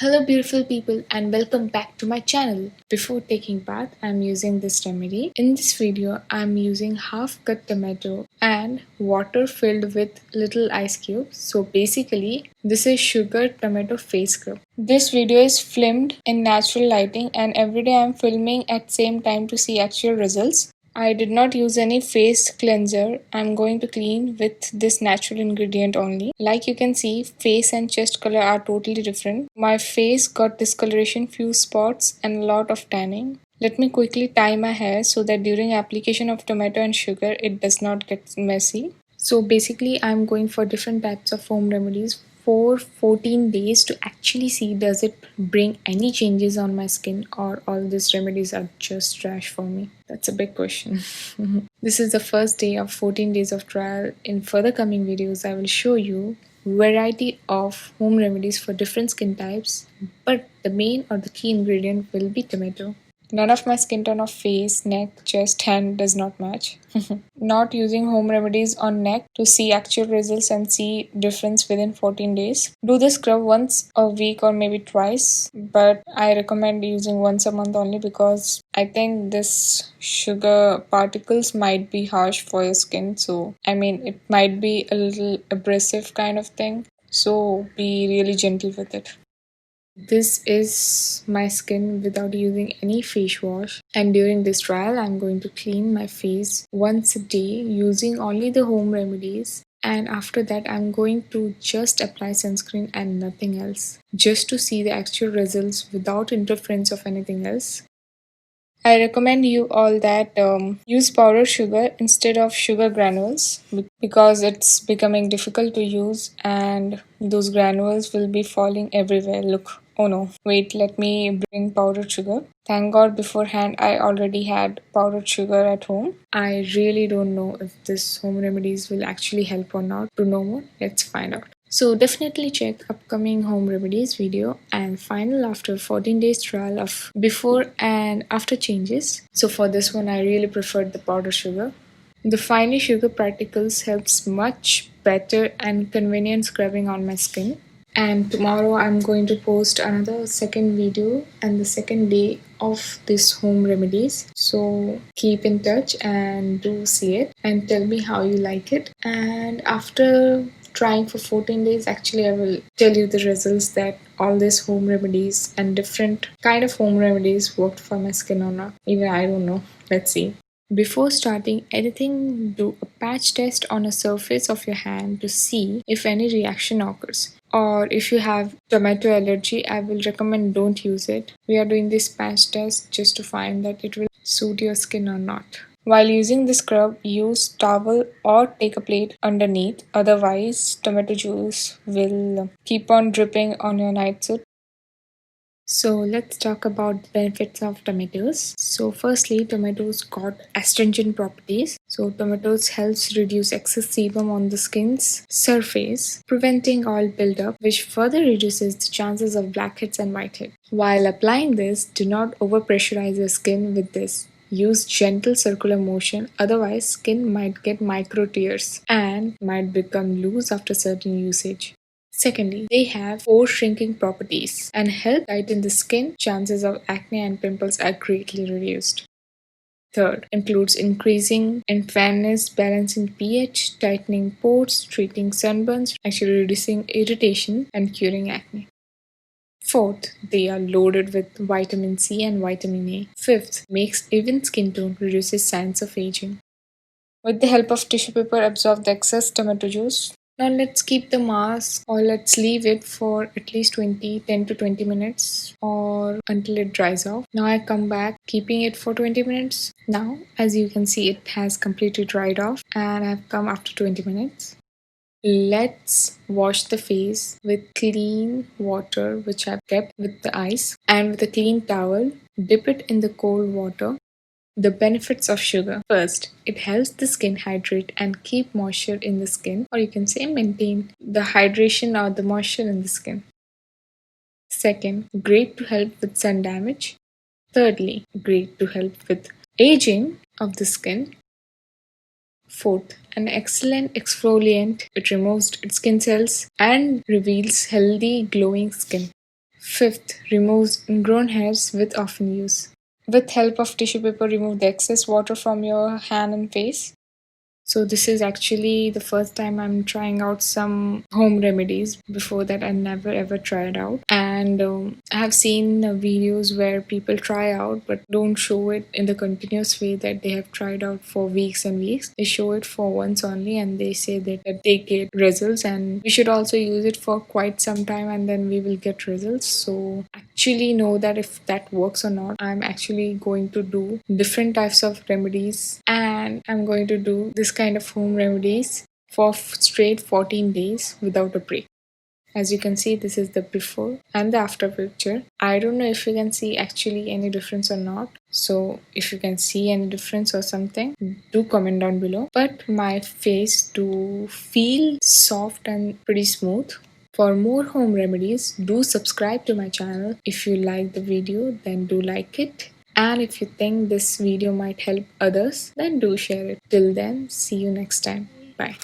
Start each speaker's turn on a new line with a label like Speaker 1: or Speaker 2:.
Speaker 1: Hello beautiful people and welcome back to my channel. Before taking bath, I'm using this remedy. In this video, I'm using half cut tomato and water filled with little ice cubes. So basically, this is sugar tomato face scrub. This video is filmed in natural lighting and every day I'm filming at same time to see actual results. I did not use any face cleanser. I'm going to clean with this natural ingredient only. Like you can see, face and chest color are totally different. My face got discoloration, few spots and a lot of tanning. Let me quickly tie my hair so that during application of tomato and sugar, it does not get messy. So basically, I'm going for different types of home remedies for 14 days to actually see does it bring any changes on my skin or all these remedies are just trash for me. That's a big question. This is the first day of 14 days of trial. In further coming videos, I will show you variety of home remedies for different skin types, but the main or the key ingredient will be tomato. None of my skin tone of face, neck, chest, hand does not match. Not using home remedies on neck to see actual results and see difference within 14 days. Do the scrub once a week or maybe twice, but I recommend using once a month only because I think this sugar particles might be harsh for your skin. So, it might be a little abrasive kind of thing. So, be really gentle with it. This is my skin without using any face wash, and during this trial I'm going to clean my face once a day using only the home remedies, and after that I'm going to just apply sunscreen and nothing else, just to see the actual results without interference of anything else. I recommend you all that use powdered sugar instead of sugar granules because it's becoming difficult to use and those granules will be falling everywhere. Look, oh no, wait, let me bring powdered sugar. Thank God beforehand I already had powdered sugar at home. I really don't know if this home remedies will actually help or not. To know more, let's find out. So definitely check upcoming home remedies video and final after 14 days trial of before and after changes. So for this one I really preferred the powder sugar. The finely sugar particles helps much better and convenient scrubbing on my skin. And tomorrow I'm going to post another second video and the second day of this home remedies. So keep in touch and do see it and tell me how you like it. And after trying for 14 days, actually I will tell you the results that all these home remedies and different kind of home remedies worked for my skin or not. Even I don't know. Let's see. Before starting anything, do a patch test on a surface of your hand to see if any reaction occurs. Or if you have tomato allergy, I will recommend don't use it. We are doing this patch test just to find that it will suit your skin or not. While using the scrub, use towel or take a plate underneath. Otherwise, tomato juice will keep on dripping on your nightsuit. So let's talk about the benefits of tomatoes. So firstly, tomatoes got astringent properties. So tomatoes helps reduce excess sebum on the skin's surface, preventing oil buildup, which further reduces the chances of blackheads and whitehead. While applying this, do not overpressurize your skin with this. Use gentle circular motion, otherwise skin might get micro tears and might become loose after certain usage. Secondly, they have pore shrinking properties and help tighten the skin. Chances of acne and pimples are greatly reduced. Third, includes increasing in fairness, balancing pH, tightening pores, treating sunburns, actually reducing irritation and curing acne. Fourth, they are loaded with vitamin C and vitamin A. Fifth, makes even skin tone, reduces signs of aging. With the help of tissue paper, absorb the excess tomato juice. Now let's keep the mask or let's leave it for at least 10 to 20 minutes or until it dries off. Now I come back keeping it for 20 minutes. Now as you can see it has completely dried off and I've come after 20 minutes. Let's wash the face with clean water which I've kept with the ice and with a clean towel. Dip it in the cold water. The benefits of sugar. First, it helps the skin hydrate and keep moisture in the skin, or you can say maintain the hydration or the moisture in the skin. Second, great to help with sun damage. Thirdly, great to help with aging of the skin. Fourth, an excellent exfoliant. It removes dead skin cells and reveals healthy glowing skin. Fifth, removes ingrown hairs with often use. With help of tissue paper, remove the excess water from your hand and face. So this is actually the first time I'm trying out some home remedies. Before that, I never ever tried out. And I have seen videos where people try out but don't show it in the continuous way that they have tried out for weeks and weeks. They show it for once only and they say that they get results, and we should also use it for quite some time and then we will get results. So actually know that if that works or not. I'm actually going to do different types of remedies, and I'm going to do this kind of home remedies for straight 14 days without a break. As you can see, this is the before and the after picture. I don't know if you can see actually any difference or not. So if you can see any difference or something, do comment down below. But my face do feel soft and pretty smooth. For more home remedies, do subscribe to my channel. If you like the video, then do like it. And if you think this video might help others, then do share it. Till then, see you next time. Bye.